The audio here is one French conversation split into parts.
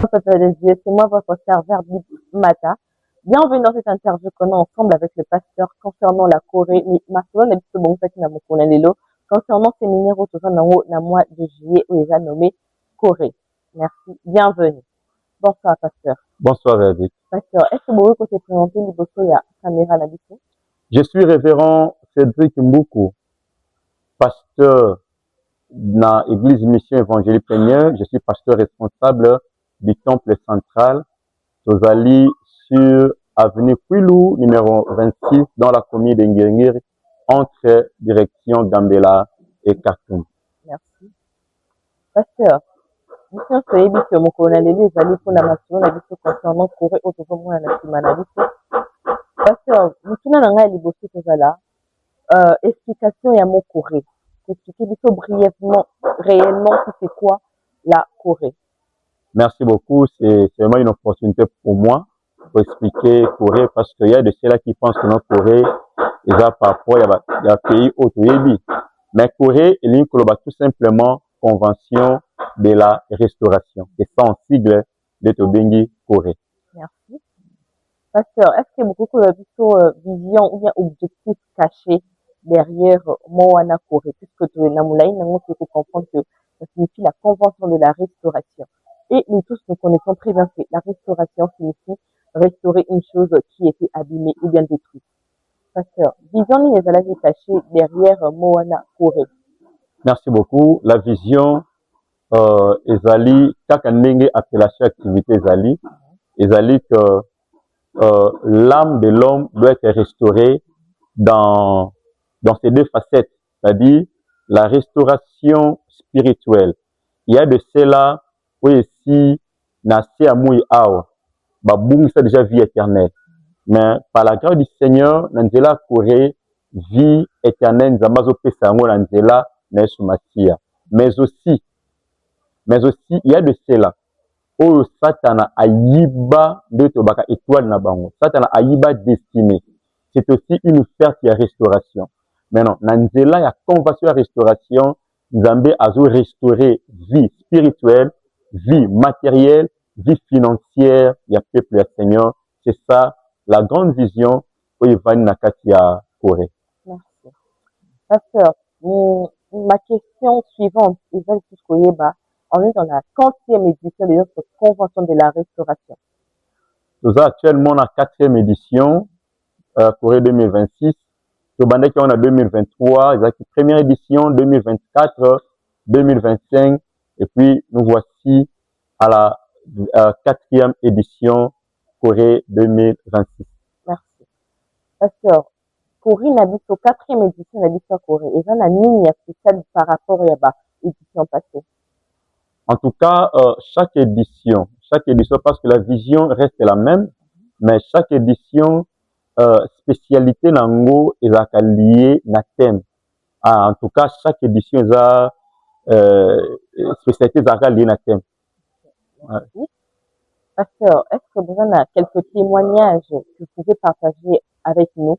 Papa de Dieu, c'est moi votre serveur Mata. Bienvenue dans cette interview qu'on a ensemble avec le pasteur concernant la Corée. Mais maintenant, on a dit que bon, ça qui n'a pas lelo concernant ces minéraux tout ça dans le mois de juillet où ils ont nommé Corée. Merci. Bienvenue. Bonsoir, pasteur. Bonsoir, Verdict. Pasteur, est-ce que vous pouvez présenter le la caméra là-dessus? Je suis révérend Cédric Mboukou, pasteur dans l'Église Mission Évangélique Peigneur. Je suis pasteur responsable du temple central Tozali sur avenue Kwilu, numéro 26, dans la commune d'Engengir, entre direction Gambela et Khartoum. Merci. Pasteur, nous sommes sur l'émission, mon colonel, les amis pour la nation, la vie concernant Corée, autrement, la nation, pasteur, nous sommes dans la liberté que là. Explication et à mon Corée. Expliquez brièvement, réellement, c'est quoi la Corée. Merci beaucoup. C'est vraiment une opportunité pour moi pour expliquer Corée parce qu'il y a de ceux-là qui pensent que notre Corée, déjà parfois, il y a un pays autre. Mais Corée, il y a tout simplement Convention de la Restauration. C'est ça en sigle de Tobengi Corée. Merci. Pasteur, est-ce que beaucoup de vision ou bien objectif caché derrière Moana Corée, puisque tu es Namoulaï, il faut comprendre que ça signifie la Convention de la Restauration. Et nous tous, nous connaissons très bien que la restauration signifie restaurer une chose qui était abîmée ou bien détruite. Pasteur, vision les alliés cachés derrière Moana Corée. Merci beaucoup. La vision, Ezali, Kakandenge appellation activité Ezali que l'âme de l'homme doit être restaurée dans ces deux facettes, c'est-à-dire la restauration spirituelle. Il y a de cela où ici, Nassi Amouy Ao, Baboum, c'est déjà vie éternelle. Mais par la grâce du Seigneur, Nanzela Corée, vie éternelle, Zamazo Pesango, Nanzela, Nesumatia. Mais aussi, il y a de cela. Oh, Satana Aïba de Tobaka étoile Nabango. Satana Aïba destiné. C'est aussi une perte et restauration. Maintenant, Nanzela, il y a convention à restauration. Nzambe a restauré vie spirituelle, vie matérielle, vie financière. Il y a peuple et Seigneur. C'est ça, la grande vision où il va Nakatia Corée. Merci. Pasteur, ma question suivante, Isabelle Koyeba, on est dans la 4e édition de notre Convention de la Restauration. Nous sommes actuellement dans la 4e édition, Corée 2026. On a 2023, la première édition 2024, 2025, et puis nous voici à la 4e édition Corée 2026. Merci. Pasteur, Corée n'a dit au 4e édition, n'a dit Corée. Et ça, la ligne spéciale par rapport à l'édition passée. En tout cas, chaque édition, parce que la vision reste la même, mais chaque édition, spécialité nango est liée na thème. En tout cas, chaque édition est spécialité liée na thème. Ouais. Pasteur, est-ce que vous avez quelques témoignages que vous pouvez partager avec nous?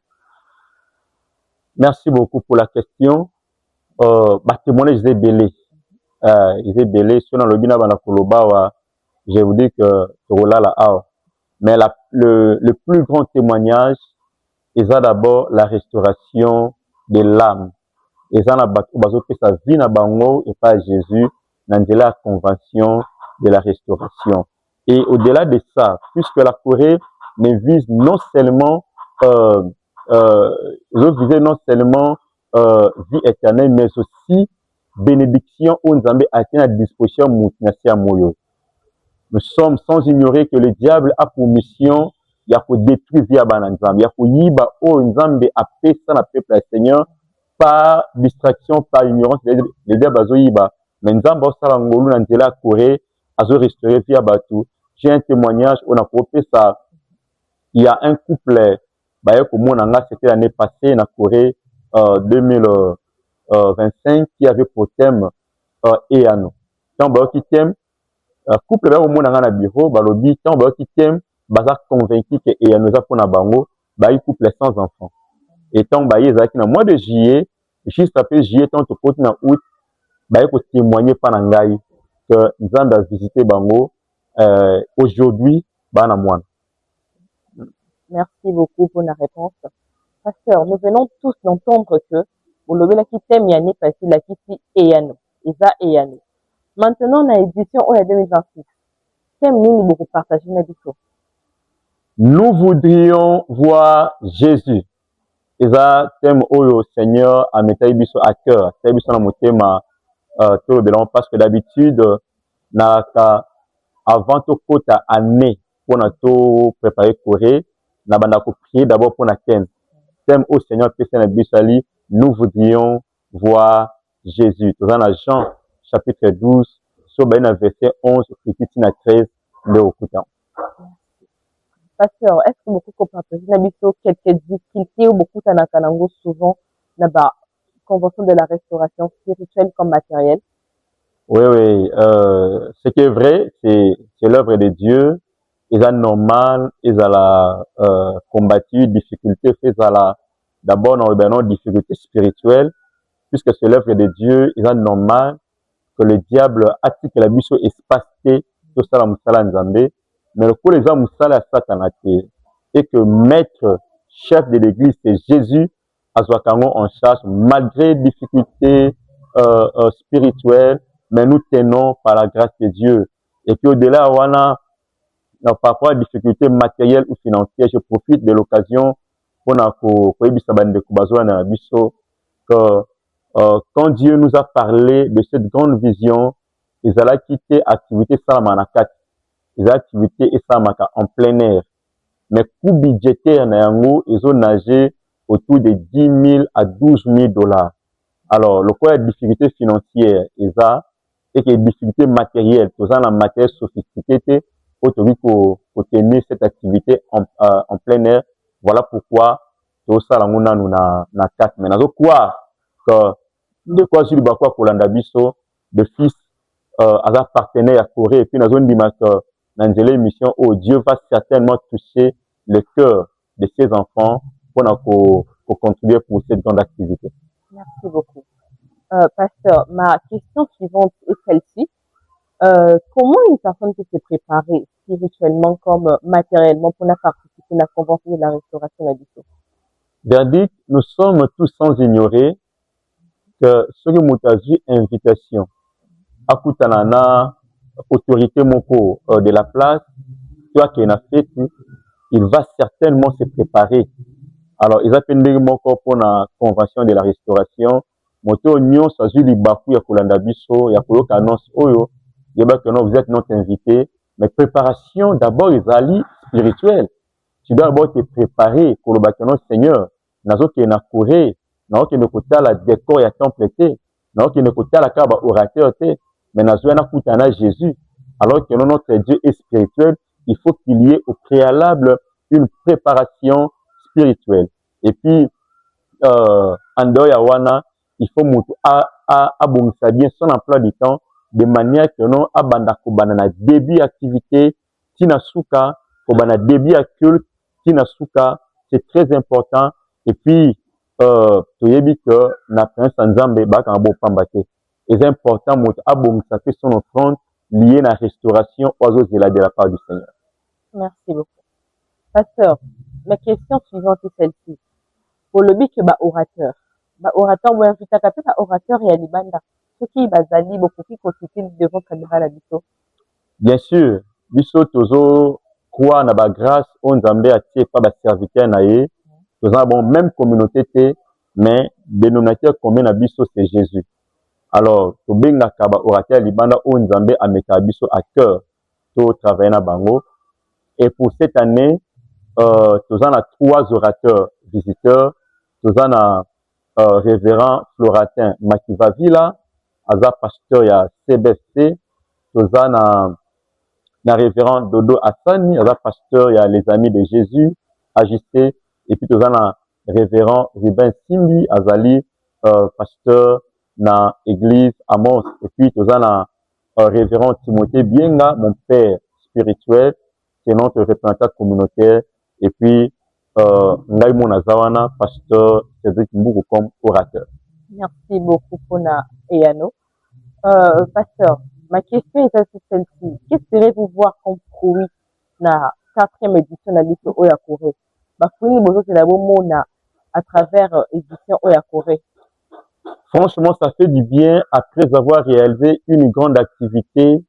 Merci beaucoup pour la question. Témoignage est belé. Ils est belé. Sur le bina banakoloba, je vous dis que mais le plus grand témoignage, c'est d'abord la restauration de l'âme. Et ça, sa vie na bango et pas Jésus, dans la convention de la restauration. Et au-delà de ça, puisque la Corée ne vise non seulement vie éternelle, mais aussi bénédiction où nous avons atteint à disposition de Moyo. Nous sommes sans ignorer que le diable a pour mission, il y a pour détruire via Bananzam, il y a pour yiba au Nzambe a fait ça la peuple Seigneur par distraction, par ignorance, le diable a yiba. Mais Nzambe a salangolu nanzela Corée a restauré via Batu. J'ai un témoignage, on a propé ça. Il y a un couple, c'était l'année passée, en Corée, 2025, qui avait pour thème, Eano. Tant qui thème, couple, au monde, dans bureau, balobi, tant qui thème, baza convaincu que Eano a pour bango, il couple sans enfants. Et tant il y a un mois de juillet, juste après juillet, tant que côté en août, il faut témoigner par Nangaï que nous avons visité bango. aujourd'hui bana mwana. Merci beaucoup pour la réponse. Pasteur, nous venons tous d'entendre que vous lobby la qui thème l'année passée la qui si Eyano, Isa Eyano. Maintenant, la édition au 2026. Thème nini beaucoup partager na biso. Nous voudrions voir Jésus. Eza thème oyo Seigneur a mis biso à cœur. C'est biso na motema parce que d'habitude avant de kota année pour nous préparer Corée, na banda ko prier d'abord pour na thème au Seigneur Christ na bisali, nous voudrions voir Jésus. Dans Jean chapitre 12, sur verset 11 na 13 de okuta. Pasteur, est-ce que beaucoup de partager na biso quelques difficultés ou beaucoup tanakanango souvent na ba convention de la restauration spirituelle comme matérielle? Oui, oui. Ce qui est vrai, c'est l'œuvre de Dieu. Ils ont normal, ils ont combattu difficultés, d'abord dans les difficultés spirituelles, puisque c'est l'œuvre de Dieu. Ils ont normal que le diable attique la mission espacée tout ça la musala nzambe, mais le coup les hommes musala satanate et que maître chef de l'église c'est Jésus azwakango en charge malgré difficultés spirituelles. Mais nous tenons par la grâce de Dieu. Et puis au-delà, par rapport à des difficultés matérielles ou financières, je profite de l'occasion pour que quand Dieu nous a parlé de cette grande vision, ils allaient quitter activité Salamanakat, ils allaient activité Salamaka en plein air. Mais coût budgétaire, ils ont nagé autour de 10 000 à 12 000 dollars. Alors, le quoi de difficulté financière, et que les difficultés matérielles, tout ça, la matière sophistiquée, pour tenir cette activité en plein air. Voilà pourquoi tout ça, la mouna, nous, na 4. Mais, nous quoi, que, de quoi, je dis, pour l'andabiso, de fils, à partenaire à Corée, et puis, nous avons dit, que, dans l'émission, où Dieu va certainement toucher le cœur de ses enfants pour contribuer pour cette grande activité. Merci beaucoup. Pasteur, ma question suivante est celle-ci. Comment une personne peut se préparer spirituellement comme matériellement pour participer à la convention de la restauration d'habitude? Verdict, nous sommes tous sans ignorer que ce que nous avons vu invitation à Koutanana, autorité moko de la place, toi qui en as fait, il va certainement se préparer. Alors, ils appellent moko pour la convention de la restauration. Moto nyon sa zuli baku ya kolanda biso ya koyoka annonce oyo yeba que non vous êtes notre invité mais préparation d'abord les alliés spirituels. Tu dois d'abord te préparer pour le bâtiment Seigneur nazo ke na Corée nazo ke ne kotala décor ya temple te nazo ke ne kotala kaba orateur te mais nazo na kutana Jésus. Alors que notre Dieu est spirituel, il faut qu'il y ait au préalable une préparation spirituelle. Et puis ando ya wana il faut abongisa bien son emploi du temps de manière que non abanda kobana na début activité tina suka kobana début à culte tina suka, c'est très important. Et puis toyebi que na prince nzambe ba kan bo pamba te c'est important moto abongisa fait son offrande liée à la restauration oiseaux de la part du Seigneur. Merci beaucoup. Pasteur, ma question suivante est celle-ci. Pour le bic orateur orateur ou invité à orateur et à libanda ce qui bazali beaucoup qui constitue devant caméra la biso. Bien sûr biso tozo croire na ba grâce on nzambe atie pas ba serviteur na ye toza bon même communauté te mais dénominateur commun na biso c'est Jésus. Alors to benga ka ba orateur libanda on nzambe ameka biso à cœur to travailler na bango. Et pour cette année toza na 3 orateurs visiteurs, toza na révérend Floratin Makivavila, aza pasteur ya CBFC, toza na révérend Dodo Assani, aza pasteur ya les amis de Jésus, AJC, et puis toza na révérend Ruben Simbi, azali pasteur na église Amos, et puis toza na révérend Timothée Bienga, mon père spirituel, c'est notre représentant communautaire, et puis Ngai Monazawana, pasteur Cédric Mboukou comme orateur. Merci beaucoup pour na Eyano. Pasteur, Ma question est aussi celle-ci. Qu'espérez-vous voir comme fruit na quatrième édition na biso oyo ya Corée? Bafuni bozozela bomona à travers édition oyo ya Corée. Franchement, ça fait du bien après avoir réalisé une grande activité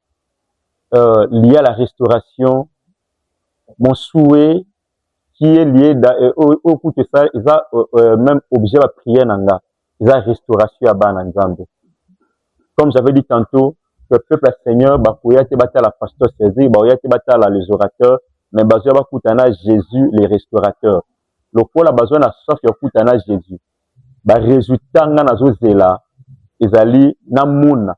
liée à la restauration. Mon souhait qui est lié au coup de ça, ils ont même obligé à prier nanga. Ils ont restauration à Bananzambe. Comme j'avais dit tantôt, que le peuple Seigneur, bakoya te bata la pasteur saisi, bakoya te bata la les orateurs, mais bazoya bakutana Jésus les restaurateurs. Le pôle a besoin de sauf yakutana Jésus. Ba résultat nga nazozela ezali na muna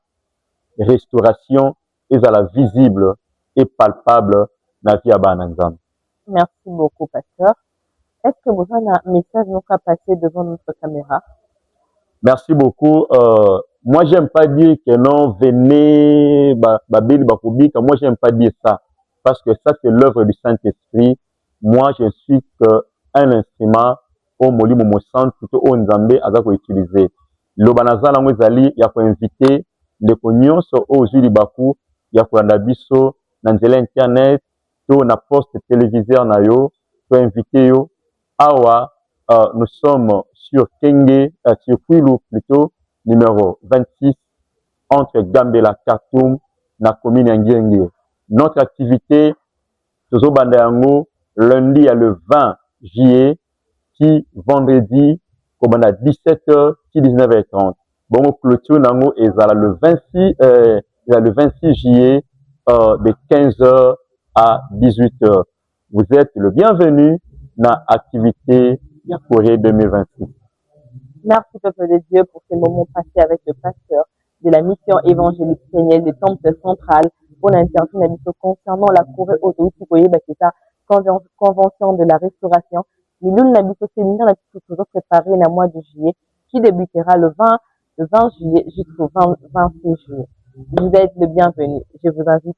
restauration ezala visible et palpable na vie ya Bananzambe. Merci beaucoup, pasteur. Est-ce que vous avez un message nous à passer devant notre caméra? Merci beaucoup. Moi, j'aime pas dire que non, venez, babili, bakobika. Moi, j'aime pas dire ça. Parce que ça, c'est l'œuvre du Saint-Esprit. Moi, je suis qu'un instrument au moli momo centre, plutôt au nzambe, à ko utiliser. Le banazala mwezali, ya ko inviter, le konyonso au juli baku, ya ko andabiso, nanzela internet, to na poste téléviseur na yo, to inviter yo, awa, nous sommes sur Kenge, sur Kwilu plutôt, numéro 26, entre Gambela, Khartoum, na commune Ngenge. Notre activité, Tozo Bandayango, lundi à le 20 juillet, qui vendredi, comme à 17h, qui 19h30. Bon, clôture nango est le 26 juillet, de 15h à 18h. Vous êtes le bienvenu dans l'activité de Corée 2026. Merci, peuple de Dieu, pour ces moments passés avec le pasteur de la mission évangélique Seigneur des Temples centrales pour l'interview concernant la Corée convention de la restauration. Mais nous, l'habitude séminaire, la toujours préparé le mois de juillet, qui débutera le 20 juillet jusqu'au 26 juillet. Vous êtes le bienvenu. Je vous invite